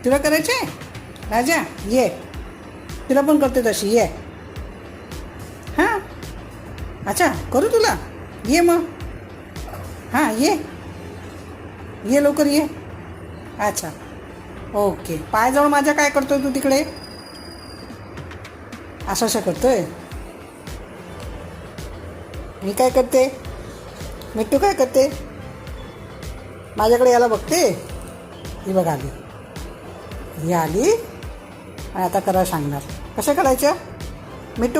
तुला करायचे राजा ये, तुला पण करते तशी ये. हां अच्छा करू तुला, ये मग. हां ये लवकर ये. अच्छा ओके. पायाजवळ माझ्या काय करतोय तू तिकडे? असं करतोय. मी काय करते? मिट्टू काय करते? माझ्याकडे याला बघते. ही बघ आली, ही आली आणि आता करायला सांगणार. कशा करायच्या?